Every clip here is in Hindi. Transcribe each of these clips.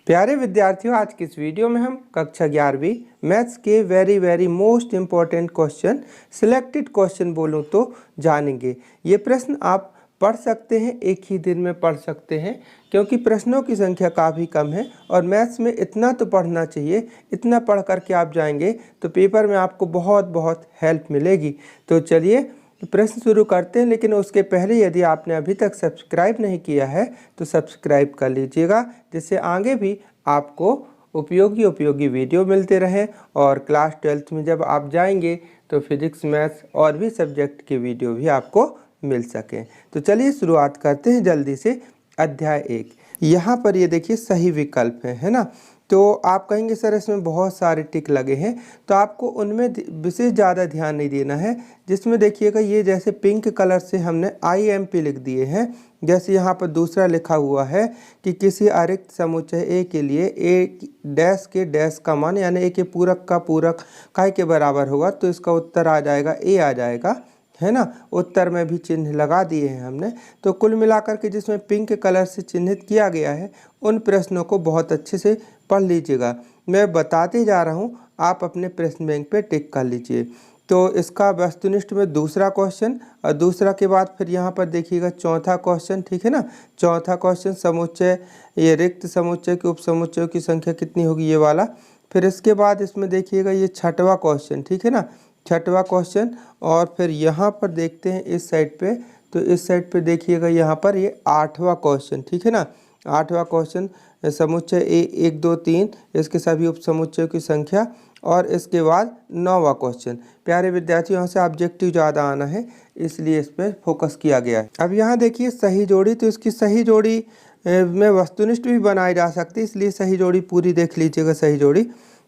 प्यारे विद्यार्थियों, आज की इस वीडियो में हम कक्षा 11वीं मैथ्स के very most important question selected question बोलूँ तो जानेंगे। ये प्रश्न आप पढ़ सकते हैं, एक ही दिन में पढ़ सकते हैं क्योंकि प्रश्नों की संख्या काफ़ी कम है और मैथ्स में इतना तो पढ़ना चाहिए। इतना पढ़ करके आप जाएंगे तो पेपर में आपको बहुत हेल्प मिलेगी। तो चलिए प्रश्न शुरू करते हैं, लेकिन उसके पहले यदि आपने अभी तक सब्सक्राइब नहीं किया है तो सब्सक्राइब कर लीजिएगा, जिससे आगे भी आपको उपयोगी वीडियो मिलते रहें और क्लास 12th में जब आप जाएंगे तो फिजिक्स, मैथ्स और भी सब्जेक्ट के वीडियो भी आपको मिल सकें। तो चलिए शुरुआत करते हैं जल्दी से। अध्याय 1, यहाँ पर ये देखिए सही विकल्प है ना। तो आप कहेंगे सर इसमें बहुत सारे टिक लगे हैं, तो आपको उनमें विशेष ज़्यादा ध्यान नहीं देना है। जिसमें देखिएगा ये जैसे पिंक कलर से हमने IMP लिख दिए हैं, जैसे यहाँ पर दूसरा लिखा हुआ है कि किसी अरिक्त समुच्चय ए के लिए ए डैश के डैश का मान यानी ए के पूरक का पूरक काय के बराबर होगा, तो इसका उत्तर आ जाएगा ए आ जाएगा, है ना। उत्तर में भी चिन्ह लगा दिए हैं हमने। तो कुल मिलाकर के जिसमें पिंक कलर से चिन्हित किया गया है उन प्रश्नों को बहुत अच्छे से पढ़ लीजिएगा। मैं बताते जा रहा हूँ, आप अपने प्रश्न बैंक पे टिक कर लीजिए। तो इसका वस्तुनिष्ठ में दूसरा क्वेश्चन और दूसरा के बाद फिर यहाँ पर देखिएगा चौथा क्वेश्चन, ठीक है ना। चौथा क्वेश्चन समुच्चय, ये रिक्त समुच्चय के उपसमुच्चयों की संख्या कितनी होगी, ये वाला। फिर इसके बाद इसमें देखिएगा ये छठवां क्वेश्चन, ठीक है ना, छठवां क्वेश्चन। और फिर यहाँ पर देखते हैं इस साइड पे, तो इस साइड पे देखिएगा यहाँ पर ये आठवां क्वेश्चन, ठीक है ना। आठवां क्वेश्चन समुच्चय ए 1 2 3 इसके सभी उपसमुच्चयों की संख्या। और इसके बाद 9वां क्वेश्चन। प्यारे विद्यार्थियों, यहाँ से ऑब्जेक्टिव ज़्यादा आना है इसलिए इस पर फोकस किया गया है। अब यहाँ देखिए सही जोड़ी, तो इसकी सही जोड़ी में वस्तुनिष्ठ भी बनाई जा सकती है, इसलिए सही जोड़ी पूरी देख लीजिएगा, सही जोड़ी।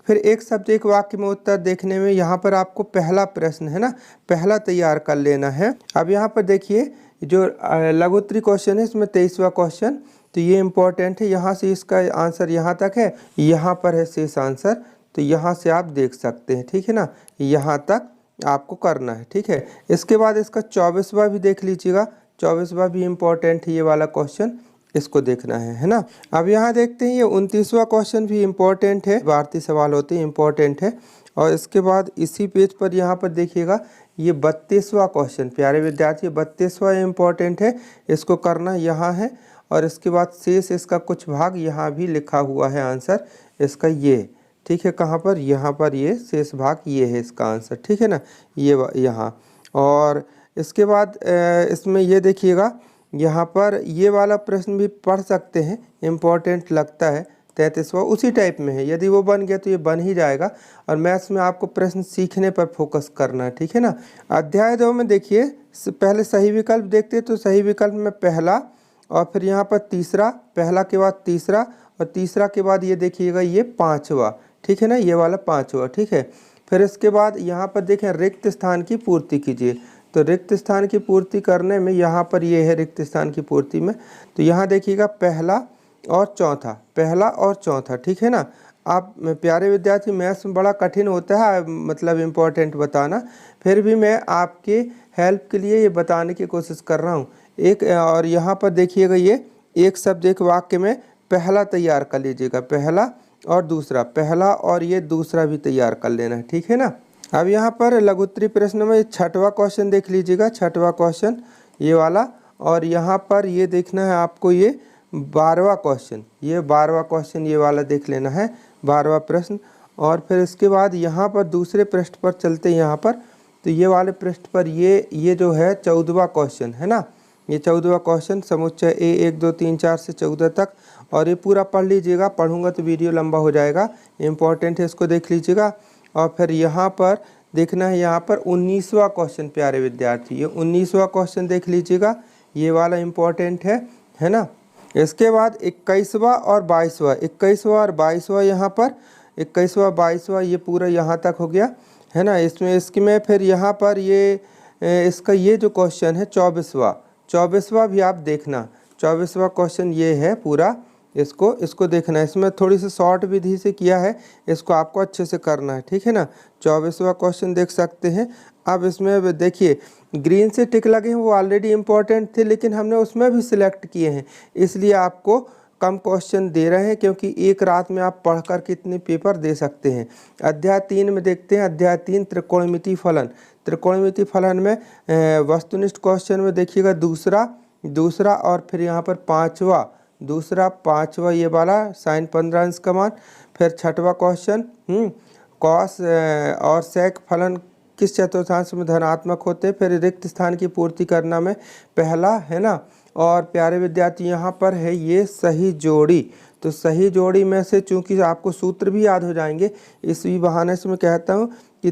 फिर एक शब्द एक वाक्य में उत्तर देखने में यहाँ पर आपको पहला प्रश्न है ना, पहला तैयार कर लेना है। अब यहाँ पर देखिए जो लघुत्तरी क्वेश्चन है इसमें 23वां क्वेश्चन, तो ये इम्पोर्टेंट है। यहाँ से इसका आंसर यहाँ तक है, यहाँ पर है शेष आंसर, तो यहाँ से आप देख सकते हैं, ठीक है ना। यहाँ तक आपको करना है, ठीक है। इसके बाद इसका 24वां भी देख लीजिएगा, 24वां भी इम्पोर्टेंट है, ये वाला क्वेश्चन इसको देखना है ना। अब यहाँ देखते हैं ये 29वां क्वेश्चन भी इम्पोर्टेंट है, भारतीय सवाल होते हैं, इम्पोर्टेंट है। और इसके बाद इसी पेज पर यहाँ पर देखिएगा ये 32वां क्वेश्चन, प्यारे विद्यार्थी 32वां इम्पोर्टेंट है, इसको करना यहाँ है। और इसके बाद शेष इसका कुछ भाग यहाँ भी लिखा हुआ है आंसर इसका, ये ठीक है। कहाँ पर, यहाँ पर ये शेष भाग ये है इसका आंसर, ठीक है ना, ये यहाँ। और इसके बाद इसमें ये देखिएगा यहाँ पर ये वाला प्रश्न भी पढ़ सकते हैं, इम्पोर्टेंट लगता है, 33वां उसी टाइप में है। यदि वो बन गया तो ये बन ही जाएगा। और मैथ्स में आपको प्रश्न सीखने पर फोकस करना है, ठीक है ना। अध्याय 2 में देखिए पहले सही विकल्प देखते हैं, तो सही विकल्प में पहला और फिर यहाँ पर तीसरा, पहला के बाद तीसरा और तीसरा के बाद ये देखिएगा ये 5वां, ठीक है ना, ये वाला 5वां, ठीक है। फिर इसके बाद यहाँ पर देखें रिक्त स्थान की पूर्ति कीजिए, तो रिक्त स्थान की पूर्ति करने में यहाँ पर ये है रिक्त स्थान की पूर्ति में, तो यहाँ देखिएगा पहला और चौथा, पहला और चौथा, ठीक है ना। आप प्यारे विद्यार्थी मैथ्स में बड़ा कठिन होता है, मतलब इम्पोर्टेंट बताना, फिर भी मैं आपके हेल्प के लिए ये बताने की कोशिश कर रहा हूँ। एक और यहाँ पर देखिएगा ये एक शब्द एक वाक्य में पहला तैयार कर लीजिएगा, पहला और दूसरा, पहला और ये दूसरा भी तैयार कर लेना है, ठीक है ना। अब यहाँ पर लघुत्तरी प्रश्न में 6वां क्वेश्चन देख लीजिएगा, 6वां क्वेश्चन ये वाला। और यहाँ पर ये देखना है आपको ये 12वां क्वेश्चन, ये 12वां क्वेश्चन ये वाला देख लेना है, 12वां प्रश्न। और फिर इसके बाद यहाँ पर दूसरे पृष्ठ पर चलते हैं, यहाँ पर तो ये वाले पृष्ठ पर ये जो है 14वां क्वेश्चन है ना, ये 14वां क्वेश्चन समुच्चय ए 1 2 3 4 से 14 तक। और ये पूरा पढ़ लीजिएगा, पढ़ूंगा तो वीडियो लंबा हो जाएगा, इम्पोर्टेंट है, इसको देख लीजिएगा। और फिर यहाँ पर देखना है यहाँ पर 19वां क्वेश्चन, प्यारे विद्यार्थी ये 19वां क्वेश्चन देख लीजिएगा, ये वाला इम्पोर्टेंट है ना। इसके बाद 21वां और 22वां, 21वां और 22वां यहाँ पर 21वां 22वां ये पूरा यहाँ तक हो गया है ना। इसमें फिर यहाँ पर ये इसका ये जो क्वेश्चन है 24वां भी आप देखना, 24वां क्वेश्चन ये है पूरा, इसको देखना है। इसमें थोड़ी सी शॉर्ट विधि से किया है, इसको आपको अच्छे से करना है, ठीक है ना। 24वां क्वेश्चन देख सकते हैं। अब इसमें देखिए ग्रीन से टिक लगे हैं, वो ऑलरेडी इम्पोर्टेंट थे लेकिन हमने उसमें भी सिलेक्ट किए हैं, इसलिए आपको कम क्वेश्चन दे रहे हैं क्योंकि एक रात में आप पढ़कर कितने पेपर दे सकते हैं। अध्याय 3 में देखते हैं। अध्याय 3 त्रिकोणमिति फलन। त्रिकोणमिति फलन में वस्तुनिष्ठ क्वेश्चन में देखिएगा दूसरा और फिर यहाँ पर पाँचवा ये वाला साइन 15 अंश का मान। फिर छठवा क्वेश्चन कॉस और सेक फलन किस चतुर्थांश में धनात्मक होते हैं। फिर रिक्त स्थान की पूर्ति करना में पहला, है ना। और प्यारे विद्यार्थी यहाँ पर है ये सही जोड़ी। तो सही जोड़ी में से चूंकि आपको सूत्र भी याद हो जाएंगे, इसी बहाने से मैं कहता हूँ कि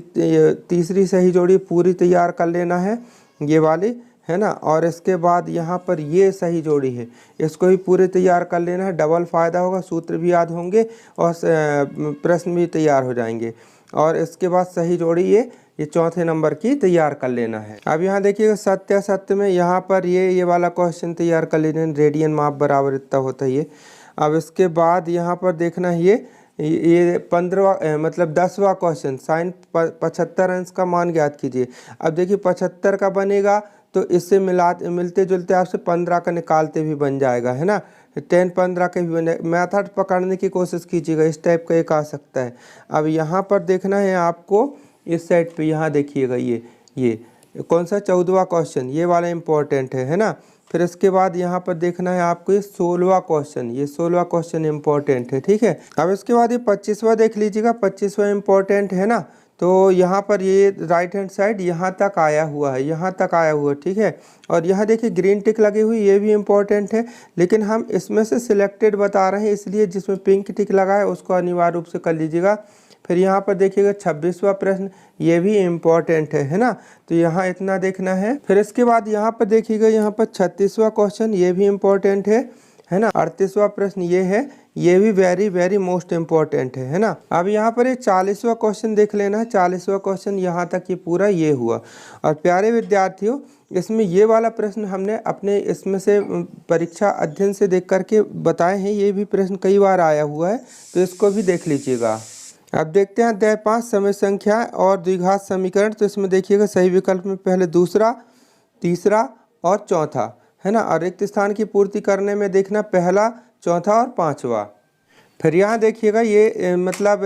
तीसरी सही जोड़ी पूरी तैयार कर लेना है, ये वाली, है ना। और इसके बाद यहाँ पर ये सही जोड़ी है, इसको भी पूरे तैयार कर लेना है। डबल फ़ायदा होगा, सूत्र भी याद होंगे और प्रश्न भी तैयार हो जाएंगे। और इसके बाद सही जोड़ी ये चौथे नंबर की तैयार कर लेना है। अब यहाँ देखिएगा सत्य असत्य में यहाँ पर ये वाला क्वेश्चन तैयार कर लेना है। रेडियन माप बराबर इतना होता है ये। अब इसके बाद यहाँ पर देखना है ये 15वां मतलब 10वां क्वेश्चन साइन 75 अंश का मान ज्ञात कीजिए। अब देखिए 75 का बनेगा तो इससे मिलते जुलते आपसे 15 का निकालते भी बन जाएगा, है ना। 10 15 के भी बने। मैथड पकड़ने की कोशिश कीजिएगा, इस टाइप का एक आ सकता है। अब यहाँ पर देखना है आपको इस साइड पे, यहाँ देखिएगा ये कौन सा 14वां क्वेश्चन, ये वाला इम्पोर्टेंट है ना। फिर इसके बाद यहाँ पर देखना है आपको ये 16वां क्वेश्चन, ये 16वां क्वेश्चन इम्पोर्टेंट है, ठीक है। अब इसके बाद ये 25वां देख लीजिएगा, 25वां इम्पोर्टेंट है ना। तो यहाँ पर ये राइट हैंड साइड यहाँ तक आया हुआ है, ठीक है। और यहाँ देखिए ग्रीन टिक लगी हुई, ये भी इम्पोर्टेंट है, लेकिन हम इसमें से सिलेक्टेड बता रहे हैं, इसलिए जिसमें पिंक टिक लगा है उसको अनिवार्य रूप से कर लीजिएगा। फिर यहाँ पर देखिएगा 26वां प्रश्न, ये भी इम्पोर्टेंट है ना। तो यहाँ इतना देखना है। फिर इसके बाद यहाँ पर देखिएगा यहाँ पर 36वां क्वेश्चन, ये भी इम्पोर्टेंट है ना। 38वां प्रश्न ये है, ये भी वेरी वेरी मोस्ट इम्पोर्टेंट है ना। अब यहाँ पर ये 40वां क्वेश्चन देख लेना है। 40वां क्वेश्चन यहाँ तक ये पूरा ये हुआ। और प्यारे विद्यार्थियों, इसमें ये वाला प्रश्न हमने अपने इसमें से परीक्षा अध्ययन से देख करके बताए हैं, ये भी प्रश्न कई बार आया हुआ है, तो इसको भी देख लीजिएगा। अब देखते हैं अध्याय 5 समय संख्या और द्विघात समीकरण। तो इसमें देखिएगा सही विकल्प में पहले दूसरा, तीसरा और चौथा, है ना। और रिक्त स्थान की पूर्ति करने में देखना पहला, चौथा और पांचवा। फिर यहाँ देखिएगा ये मतलब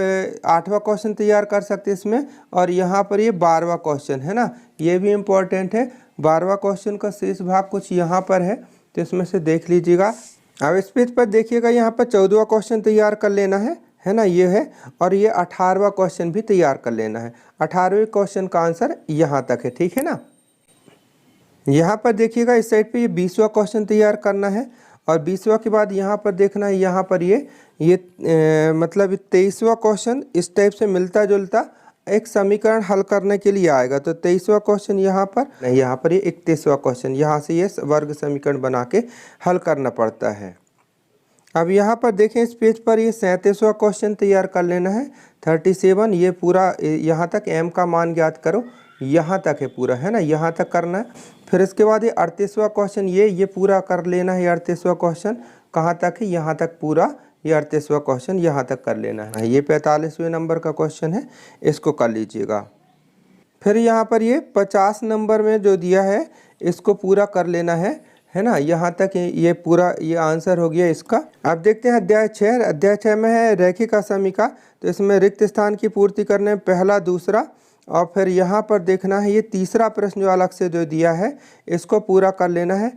8वां क्वेश्चन तैयार कर सकते हैं इसमें। और यहाँ पर ये 12वां क्वेश्चन है ना, ये भी इम्पोर्टेंट है। 12वां क्वेश्चन का शेष भाग कुछ यहाँ पर है, तो इसमें से देख लीजिएगा। अब इस पेज पर देखिएगा यहाँ पर 14वां क्वेश्चन तैयार कर लेना है ना, ये है। और ये 18वां क्वेश्चन भी तैयार कर लेना है। 18वें क्वेश्चन का आंसर यहाँ तक है, ठीक है ना। यहाँ पर देखिएगा इस साइड पे ये 20वां क्वेश्चन तैयार करना है। और 20वां के बाद यहाँ पर देखना है, यहाँ पर ये मतलब 23वां क्वेश्चन इस टाइप से मिलता जुलता एक समीकरण हल करने के लिए आएगा। तो 23वां क्वेश्चन यहाँ पर नहीं, यहाँ पर ये 31वां क्वेश्चन, यहाँ से ये वर्ग समीकरण बना के हल करना पड़ता है। अब यहाँ पर देखें इस पेज पर ये 37वां क्वेश्चन तैयार कर लेना है। 37 ये पूरा यहाँ तक m का मान ज्ञात करो, यहाँ तक है पूरा, है ना, यहाँ तक करना है। फिर इसके बाद ये 38वां क्वेश्चन ये पूरा कर लेना है। 38वां क्वेश्चन कहाँ तक है, यहाँ तक पूरा, ये 38वां क्वेश्चन यहाँ तक कर लेना है। ये 45वें नंबर का क्वेश्चन है, इसको कर लीजिएगा। फिर यहाँ पर ये 50 नंबर में जो दिया है इसको पूरा कर लेना है ना। यहाँ तक ये पूरा ये आंसर हो गया इसका। अब देखते हैं अध्याय 6। अध्याय 6 में है रैखिक असमीका। तो इसमें रिक्त स्थान की पूर्ति करने में पहला, दूसरा और फिर यहाँ पर देखना है ये तीसरा प्रश्न जो अलग से जो दिया है इसको पूरा कर लेना है।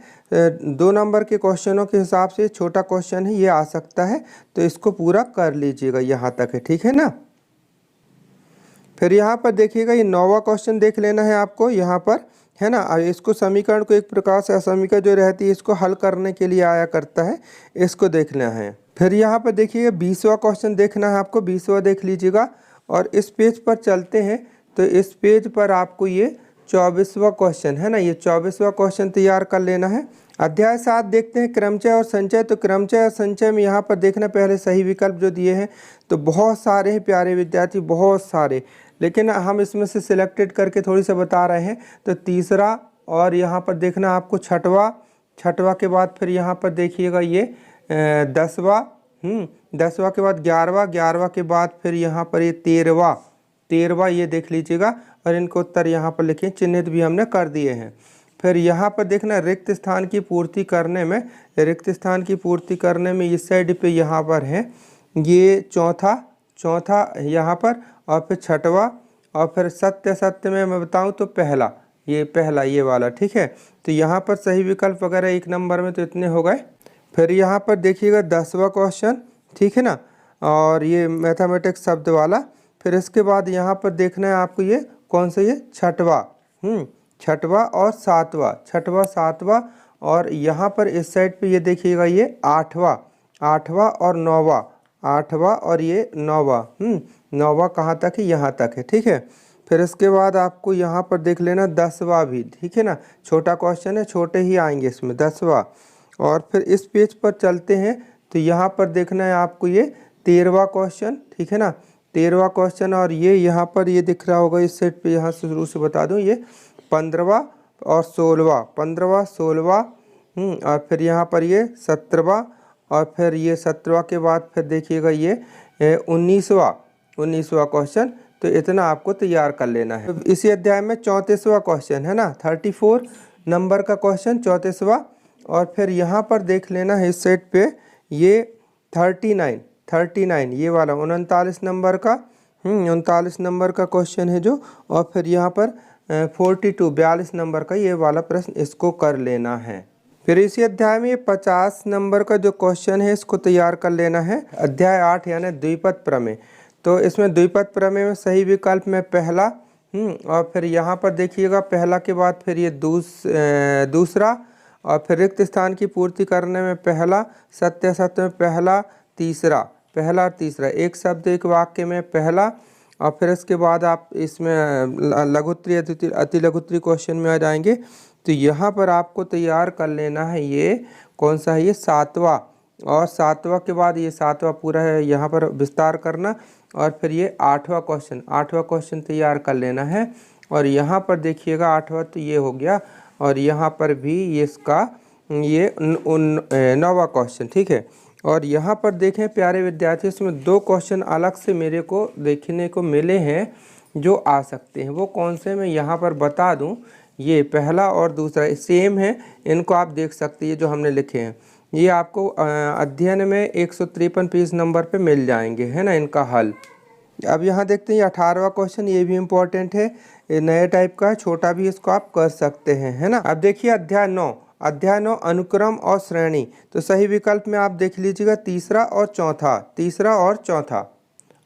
2 नंबर के क्वेश्चनों के हिसाब से छोटा क्वेश्चन है, ये आ सकता है, तो इसको पूरा कर लीजिएगा, यहाँ तक है, ठीक है ना। फिर यहाँ पर देखिएगा ये 9वां क्वेश्चन देख लेना है आपको, यहाँ पर, है ना। इसको समीकरण को एक प्रकार से असमीका जो रहती है इसको हल करने के लिए आया करता है, इसको देखना है। फिर यहाँ पर देखिएगा 20वां क्वेश्चन देखना है आपको, 20वां देख लीजिएगा। और इस पेज पर चलते हैं, तो इस पेज पर आपको ये 24वां क्वेश्चन है ना, ये 24वां क्वेश्चन तैयार कर लेना है। अध्याय 7 देखते हैं क्रमचय और संचय। तो क्रमचय और संचय में यहाँ पर देखना पहले सही विकल्प जो दिए हैं, तो बहुत सारे हैं प्यारे विद्यार्थी, बहुत सारे, लेकिन हम इसमें से सिलेक्टेड करके थोड़ी सा बता रहे हैं। तो तीसरा और यहाँ पर देखना आपको छठवा के बाद फिर यहाँ पर देखिएगा ये 10वां, 10वां के बाद 11वां के बाद फिर यहाँ पर ये 13वां ये देख लीजिएगा। और इनको उत्तर यहाँ पर लिखे, चिन्हित भी हमने कर दिए हैं। फिर यहाँ पर देखना रिक्त स्थान की पूर्ति करने में, इस साइड पे यहाँ पर है ये चौथा यहाँ पर, और फिर छठवा, और फिर सत्य में मैं बताऊँ तो पहला ये वाला, ठीक है। तो यहाँ पर सही विकल्प वगैरह 1 नंबर में तो इतने हो गए। फिर यहाँ पर देखिएगा 10वां क्वेश्चन, ठीक है ना, और ये मैथमेटिक्स शब्द वाला। फिर इसके बाद यहाँ पर देखना है आपको ये कौन सा, ये छठवा और सातवां, और यहाँ पर इस साइड पे ये देखिएगा ये आठवां और नौवां, नौवां कहाँ तक है, यहाँ तक है, ठीक है। फिर इसके बाद आपको यहाँ पर देख लेना 10वां भी, ठीक है ना, छोटा क्वेश्चन है, छोटे ही आएंगे इसमें 10वां। और फिर इस पेज पर चलते हैं तो यहाँ पर देखना है आपको ये 13वां क्वेश्चन, ठीक है ना, 13वां क्वेश्चन। और ये यहाँ पर ये दिख रहा होगा इस सेट पे, यहाँ से शुरू से बता दूँ, ये 15वां और 16वां, और फिर यहाँ पर ये 17वां, और फिर ये 17वां के बाद फिर देखिएगा ये 19वां क्वेश्चन। तो इतना आपको तैयार कर लेना है। इसी अध्याय में 34वां क्वेश्चन है ना, 34 नंबर का क्वेश्चन 34वां। और फिर यहाँ पर देख लेना है इस सेट पे ये 39 ये वाला 39 नंबर का 39 नंबर का क्वेश्चन है जो। और फिर यहाँ पर 42 नंबर का ये वाला प्रश्न, इसको कर लेना है। फिर इसी अध्याय में 50 नंबर का जो क्वेश्चन है इसको तैयार कर लेना है। अध्याय 8 यानी द्विपद प्रमेय। तो इसमें द्विपद प्रमेय में सही विकल्प में पहला, और फिर यहाँ पर देखिएगा पहला के बाद फिर ये दूसरा, और फिर रिक्त स्थान की पूर्ति करने में पहला, सत्य में पहला और तीसरा, एक शब्द एक वाक्य में पहला। और फिर इसके बाद आप इसमें लघुत्तरी अति लघुत्तरी क्वेश्चन में आ जाएंगे। तो यहाँ पर आपको तैयार कर लेना है ये कौन सा है, ये 7वां, और 7वां के बाद ये 7वां पूरा है, यहाँ पर विस्तार करना। और फिर ये 8वां क्वेश्चन तैयार कर लेना है। और यहाँ पर देखिएगा 8वां तो ये हो गया, और यहाँ पर भी ये इसका ये 9वां क्वेश्चन, ठीक है। और यहाँ पर देखें प्यारे विद्यार्थी, इसमें 2 क्वेश्चन अलग से मेरे को देखने को मिले हैं जो आ सकते हैं। वो कौन से मैं यहाँ पर बता दूँ, ये पहला और दूसरा सेम है, इनको आप देख सकते हैं जो हमने लिखे हैं। ये आपको अध्ययन में 153 पेज नंबर पे मिल जाएंगे, है ना, इनका हल। अब यहाँ देखते हैं 18वां क्वेश्चन, ये भी इम्पोर्टेंट है, नए टाइप का है, छोटा भी इसको आप कर सकते हैं, है ना। अब देखिए अध्याय 9 अनुक्रम और श्रेणी। तो सही विकल्प में आप देख लीजिएगा तीसरा और चौथा।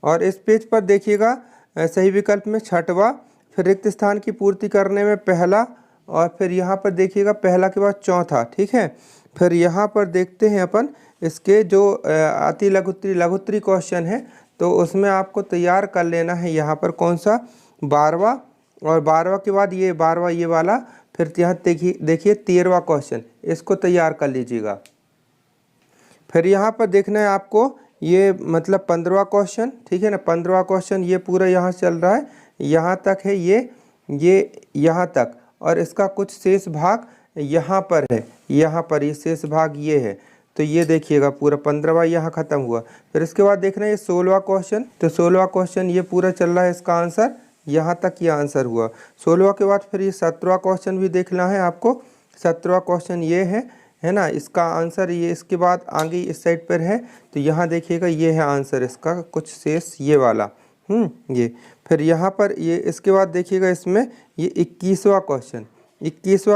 और इस पेज पर देखिएगा सही विकल्प में छठवां, फिर रिक्त स्थान की पूर्ति करने में पहला, और फिर यहाँ पर देखिएगा पहला के बाद चौथा, ठीक है। फिर यहाँ पर देखते हैं अपन इसके जो अति लघुत्तरी क्वेश्चन है, तो उसमें आपको तैयार कर लेना है यहाँ पर कौन सा, 12वां, और 12वां के बाद ये 12वां ये वाला। फिर यहाँ देखिए 13वां क्वेश्चन, इसको तैयार कर लीजिएगा। फिर यहाँ पर देखना है आपको ये मतलब 15वां क्वेश्चन, ठीक है ना, 15वां क्वेश्चन ये पूरा यहाँ चल रहा है, यहाँ तक है ये यहाँ तक, और इसका कुछ शेष भाग यहाँ पर है, यहाँ पर ये शेष भाग ये है। तो ये देखिएगा पूरा 15वां यहाँ ख़त्म हुआ। फिर इसके बाद देखना है ये 16वां क्वेश्चन, तो 16वां क्वेश्चन ये पूरा चल रहा है, इसका आंसर यहाँ तक ये आंसर हुआ। 16वां के बाद फिर ये 17वां क्वेश्चन भी देखना है आपको। 17वां क्वेश्चन ये है ना, इसका आंसर ये इसके बाद आगे इस साइड पर है, तो यहाँ देखिएगा ये है आंसर इसका, कुछ शेष ये वाला ये। फिर यहाँ पर ये इसके बाद देखिएगा इसमें ये 21वां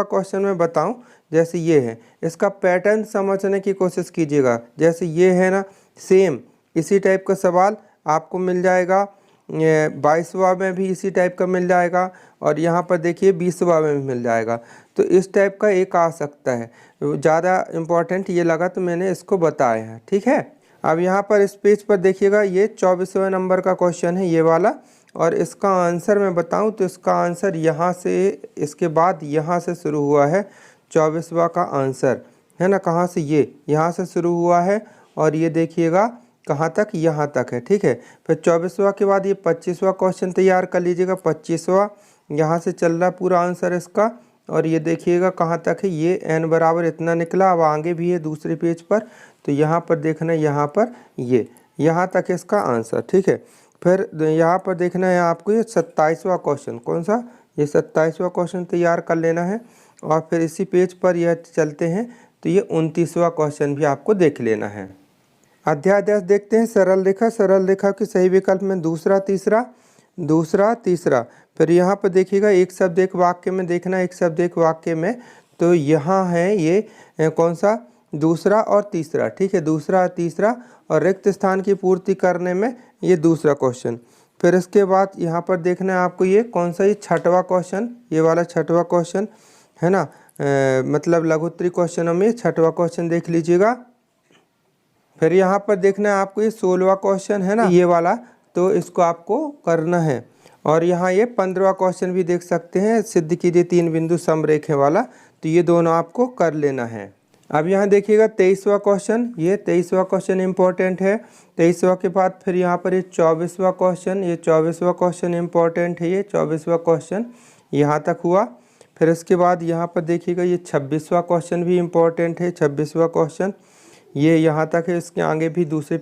क्वेश्चन मैं बताऊं, जैसे ये है, इसका पैटर्न समझने की कोशिश कीजिएगा। जैसे ये है ना, सेम इसी टाइप का सवाल आपको मिल जाएगा, 22वां में भी इसी टाइप का मिल जाएगा, और यहाँ पर देखिए 20वां में भी मिल जाएगा। तो इस टाइप का एक आ सकता है, ज़्यादा इम्पोर्टेंट ये लगा तो मैंने इसको बताया है, ठीक है। अब यहाँ पर इस पेज पर देखिएगा ये 24वें नंबर का क्वेश्चन है ये वाला, और इसका आंसर मैं बताऊं तो इसका आंसर यहाँ से, इसके बाद यहाँ से शुरू हुआ है 24वां का आंसर, है ना, कहाँ से, ये यहाँ से शुरू हुआ है, और ये देखिएगा कहाँ तक, यहाँ तक है, ठीक है। फिर 24वां के बाद ये 25वां क्वेश्चन तैयार कर लीजिएगा, 25वां यहाँ से चल रहा पूरा आंसर इसका, और ये देखिएगा कहाँ तक है, ये n बराबर इतना निकला। अब आगे भी है दूसरे पेज पर, तो यहाँ पर देखना है, यहाँ पर ये यहाँ तक इसका आंसर, ठीक है। फिर यहाँ पर देखना है आपको ये 27वां क्वेश्चन, कौन सा, ये 27वां क्वेश्चन तैयार कर लेना है। और फिर इसी पेज पर यह चलते हैं तो ये 29वां क्वेश्चन भी आपको देख लेना है। अध्याय 10 देखते हैं, सरल रेखा। सरल रेखा के सही विकल्प में दूसरा तीसरा, दूसरा तीसरा। फिर यहाँ पर देखिएगा एक शब्द एक वाक्य में देखना, एक शब्द एक वाक्य में, तो यहाँ है ये कौन सा, दूसरा और तीसरा, ठीक है, दूसरा और तीसरा, और रिक्त स्थान की पूर्ति करने में ये दूसरा क्वेश्चन। फिर इसके बाद यहाँ पर देखना है आपको ये कौन सा, ये छठवां क्वेश्चन, ये वाला छठवां क्वेश्चन है ना, मतलब लघुत्तरी क्वेश्चनों में छठवां क्वेश्चन देख लीजिएगा। फिर यहाँ पर देखना है आपको ये 16वां क्वेश्चन है ना, ये वाला, तो इसको आपको करना है। और यहाँ ये 15वां क्वेश्चन भी देख सकते हैं, सिद्ध कीजिए 3 बिंदु समरेखे वाला, तो ये दोनों आपको कर लेना है। अब यहाँ देखिएगा 23वां क्वेश्चन, ये 23वां क्वेश्चन इम्पोर्टेंट है। 23वां के बाद फिर यहाँ पर ये 24वां क्वेश्चन, ये 24वां क्वेश्चन इम्पोर्टेंट है, ये 24वां क्वेश्चन यहाँ तक हुआ। फिर इसके बाद यहाँ पर देखिएगा ये 26वां क्वेश्चन भी इम्पोर्टेंट है, 26वां क्वेश्चन ये यहाँ तक है, इसके आगे भी दूसरे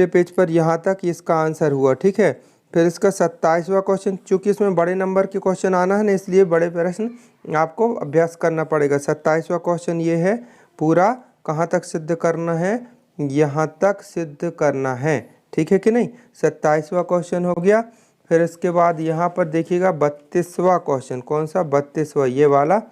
पेज पर यहाँ तक इसका आंसर हुआ, ठीक है। फिर इसका 27वां क्वेश्चन, चूँकि इसमें बड़े नंबर के क्वेश्चन आना है ना, इसलिए बड़े प्रश्न आपको अभ्यास करना पड़ेगा। 27वां क्वेश्चन ये है, पूरा कहाँ तक सिद्ध करना है, यहाँ तक सिद्ध करना है, ठीक है कि नहीं। 27वां क्वेश्चन हो गया। फिर इसके बाद यहाँ पर देखिएगा 32वां क्वेश्चन, कौन सा, 32वां, ये वाला,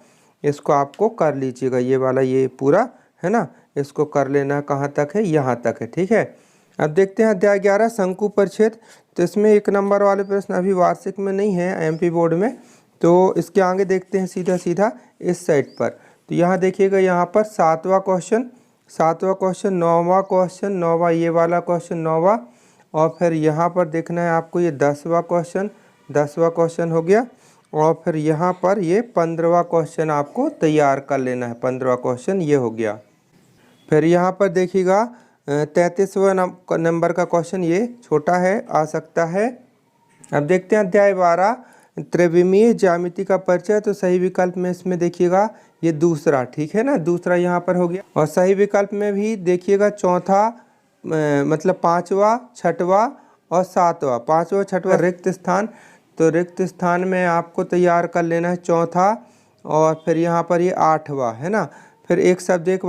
इसको आपको कर लीजिएगा, ये वाला, ये पूरा है ना, इसको कर लेना, कहाँ तक है, यहाँ तक है, ठीक है। अब देखते हैं अध्याय 11 शंकु परिच्छेद। तो इसमें 1 नंबर वाले प्रश्न अभी वार्षिक में नहीं है, एमपी बोर्ड में, तो इसके आगे देखते हैं सीधा सीधा इस साइड पर। तो यहाँ देखिएगा, यहाँ पर 7वां क्वेश्चन, 9वां क्वेश्चन, 9वां ये वाला क्वेश्चन, 9वां, और फिर यहाँ पर देखना है आपको ये 10वां क्वेश्चन, 10वां क्वेश्चन हो गया। और फिर यहाँ पर ये 15वां क्वेश्चन आपको तैयार कर लेना है, 15वां क्वेश्चन ये हो गया। फिर यहाँ पर देखिएगा 33वां नंबर का क्वेश्चन, ये छोटा है, आ सकता है। अब देखते हैं अध्याय 12 त्रिविमीय ज्यामिति का परिचय। तो सही विकल्प में इसमें देखिएगा ये दूसरा, ठीक है ना, दूसरा यहाँ पर हो गया। और सही विकल्प में भी देखिएगा चौथा, मतलब 5वां, 6वां और 7वां, 5वां 6वां रिक्त स्थान, तो रिक्त स्थान में आपको तैयार कर लेना है चौथा, और फिर यहाँ पर ये 8वां है ना। फिर एक शब्द एक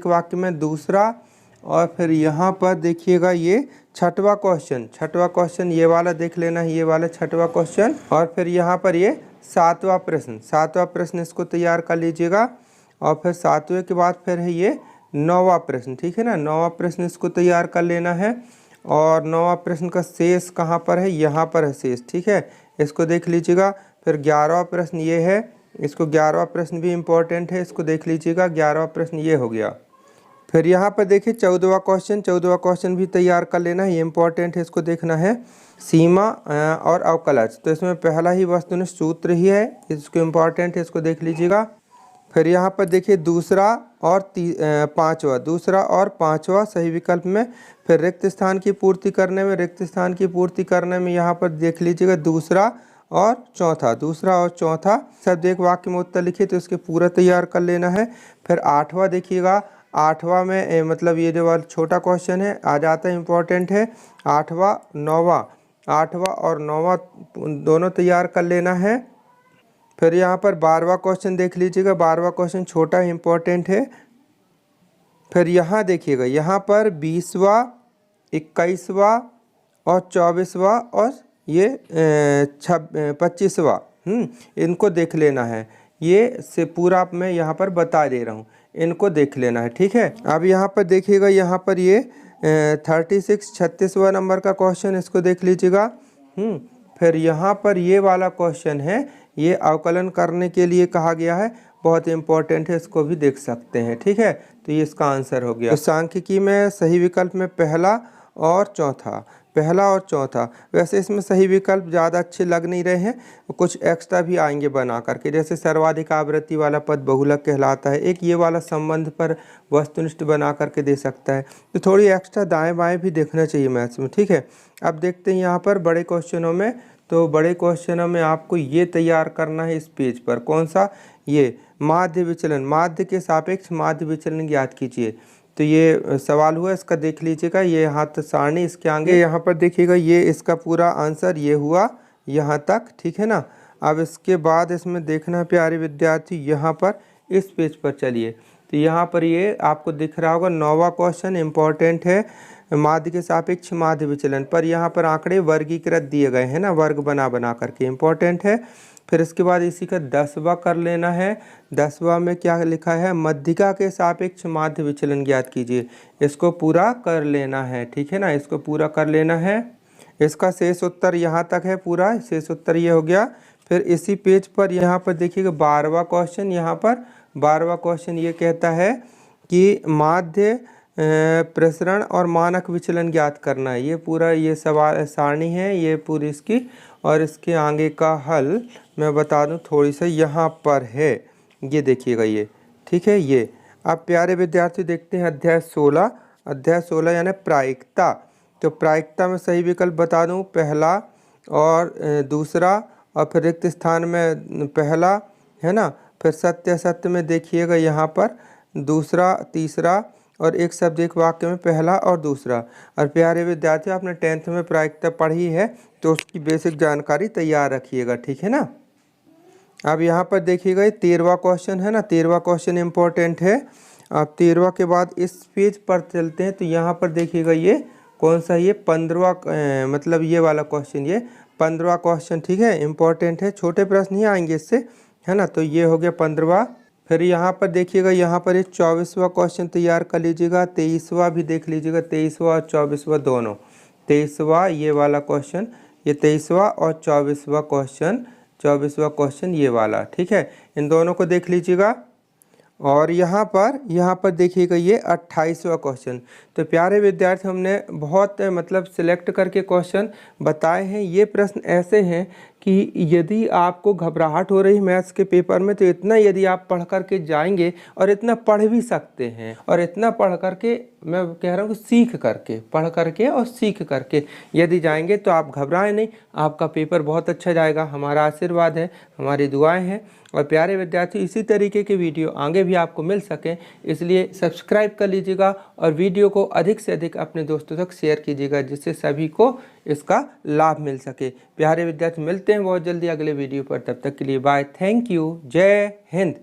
वाक्य में दूसरा, और फिर यहाँ पर देखिएगा ये 6वां क्वेश्चन ये वाला देख लेना है, ये वाला 6वां क्वेश्चन। और फिर यहाँ पर ये 7वां प्रश्न इसको तैयार कर लीजिएगा। और फिर 7वें के बाद फिर है ये 9वां प्रश्न, ठीक है ना, 9वां प्रश्न इसको तैयार कर लेना है। और 9वां प्रश्न का शेष कहाँ पर है, यहाँ पर है शेष, ठीक है, इसको देख लीजिएगा। फिर 11वां प्रश्न ये है, इसको 11वां प्रश्न भी इम्पोर्टेंट है, इसको देख लीजिएगा, 11वां प्रश्न ये हो गया। फिर यहाँ पर देखिए 14वां क्वेश्चन भी तैयार कर लेना है, ये इम्पोर्टेंट है, इसको देखना है, सीमा और अवकलज। तो इसमें पहला ही वस्तुनिष्ठ सूत्र ही है, इसको इम्पोर्टेंट है, इसको देख लीजिएगा। फिर यहाँ पर देखिए दूसरा और पाँचवा सही विकल्प में। फिर रिक्त स्थान की पूर्ति करने में यहाँ पर देख लीजिएगा दूसरा और चौथा शब्द एक वाक्य में उत्तर लिखिए, तो इसके पूरा तैयार कर लेना है। फिर 8वां देखिएगा, 8वां में मतलब ये जो वाला छोटा क्वेश्चन है आ जाता है, इम्पोर्टेंट है। 8वां और 9वां दोनों तैयार कर लेना है। फिर यहाँ पर 12वां क्वेश्चन देख लीजिएगा, 12वां क्वेश्चन छोटा इम्पोर्टेंट है। फिर यहाँ देखिएगा, यहाँ पर 20वां, 21वां और 24वां और ये 25वां, इनको देख लेना है। ये से पूरा मैं यहाँ पर बता दे रहा हूँ, इनको देख लेना है, ठीक है। अब यहाँ पर देखिएगा, यहाँ पर ये 36वां नंबर का क्वेश्चन, इसको देख लीजिएगा। फिर यहाँ पर ये वाला क्वेश्चन है, ये अवकलन करने के लिए कहा गया है, बहुत इंपॉर्टेंट है, इसको भी देख सकते हैं, ठीक है। तो ये इसका आंसर हो गया। तो सांख्यिकी में सही विकल्प में पहला और चौथा। वैसे इसमें सही विकल्प ज़्यादा अच्छे लग नहीं रहे हैं, कुछ एक्स्ट्रा भी आएंगे बना करके, जैसे सर्वाधिक आवृत्ति वाला पद बहुलक कहलाता है, एक ये वाला संबंध पर वस्तुनिष्ठ बना करके दे सकता है। तो थोड़ी एक्स्ट्रा दाएं बाएं भी देखना चाहिए मैथ्स में, ठीक है। अब देखते हैं यहाँ पर बड़े क्वेश्चनों में। तो बड़े क्वेश्चनों में आपको ये तैयार करना है इस पेज पर, कौन सा, ये माध्य विचलन, माध्य के सापेक्ष माध्य विचलन ज्ञात कीजिए। तो ये सवाल हुआ, इसका देख लीजिएगा, ये हाथ सारणी इसके आगे यहाँ पर देखिएगा, ये इसका पूरा आंसर ये हुआ यहाँ तक, ठीक है ना। अब इसके बाद इसमें देखना प्यारे विद्यार्थी, यहाँ पर इस पेज पर चलिए, तो यहाँ पर ये आपको दिख रहा होगा 9वां क्वेश्चन इम्पोर्टेंट है, माध्य के सापेक्ष माध्य विचलन पर यहाँ पर आंकड़े वर्गीकृत दिए गए हैं ना, वर्ग बना बना करके, इम्पोर्टेंट है। फिर इसके बाद इसी का 10वां कर लेना है। 10वां में क्या लिखा है, मध्यिका के सापेक्ष माध्य विचलन ज्ञात कीजिए। इसको पूरा कर लेना है, ठीक है ना, इसको पूरा कर लेना है। इसका शेष उत्तर यहाँ तक है, पूरा शेष उत्तर ये हो गया। फिर इसी पेज पर यहाँ पर देखिएगा 12वां क्वेश्चन, यहाँ पर 12वां क्वेश्चन ये कहता है कि माध्य प्रसरण और मानक विचलन ज्ञात करना है। ये पूरा ये सवाल सारणी है ये पूरी इसकी, और इसके आगे का हल मैं बता दूं थोड़ी सा यहाँ पर है, ये देखिएगा ये, ठीक है। ये अब प्यारे विद्यार्थी देखते हैं अध्याय 16, अध्याय 16 यानी प्रायिकता। तो प्रायिकता में सही विकल्प बता दूं, पहला और दूसरा, और फिर रिक्त स्थान में पहला, है ना। फिर सत्य असत्य में देखिएगा यहाँ पर दूसरा, तीसरा, और एक शब्द एक वाक्य में पहला और दूसरा। और प्यारे विद्यार्थी आपने 10th में प्रायिकता पढ़ी है तो उसकी बेसिक जानकारी तैयार रखिएगा, ठीक है ना। अब यहाँ पर देखिएगा ये 13वां क्वेश्चन है ना, 13वां क्वेश्चन इम्पोर्टेंट है। अब 13वां के बाद इस पेज पर चलते हैं, तो यहाँ पर देखिएगा ये कौन सा, ये 15वां, मतलब ये वाला क्वेश्चन, ये 15वां क्वेश्चन, ठीक है, इम्पोर्टेंट है। छोटे प्रश्न ही आएंगे इससे, है ना। तो ये हो गया 15वां। फिर यहाँ पर देखिएगा, यहाँ पर ये 24वां क्वेश्चन तैयार कर लीजिएगा, 23वां भी देख लीजिएगा, 23वां और 24वां दोनों। 23वां ये वाला क्वेश्चन, ये 23वां, और 24वां क्वेश्चन, 24वां क्वेश्चन ये वाला, ठीक है, इन दोनों को देख लीजिएगा। और यहाँ पर देखिएगा ये 28वां क्वेश्चन। तो प्यारे विद्यार्थी हमने बहुत मतलब सिलेक्ट करके क्वेश्चन बताए हैं। ये प्रश्न ऐसे हैं कि यदि आपको घबराहट हो रही मैथ्स के पेपर में, तो इतना यदि आप पढ़ करके जाएंगे, और इतना पढ़ भी सकते हैं, और इतना पढ़ करके, मैं कह रहा हूँ सीख करके, पढ़ करके और सीख करके यदि जाएंगे तो आप घबराएं नहीं, आपका पेपर बहुत अच्छा जाएगा। हमारा आशीर्वाद है, हमारी दुआएं हैं। और प्यारे विद्यार्थी इसी तरीके के वीडियो आगे भी आपको मिल सकें, इसलिए सब्सक्राइब कर लीजिएगा और वीडियो को अधिक से अधिक अपने दोस्तों तक शेयर कीजिएगा, जिससे सभी को इसका लाभ मिल सके। प्यारे विद्यार्थी मिलते हैं बहुत जल्दी अगले वीडियो पर, तब तक के लिए बाय, थैंक यू, जय हिंद।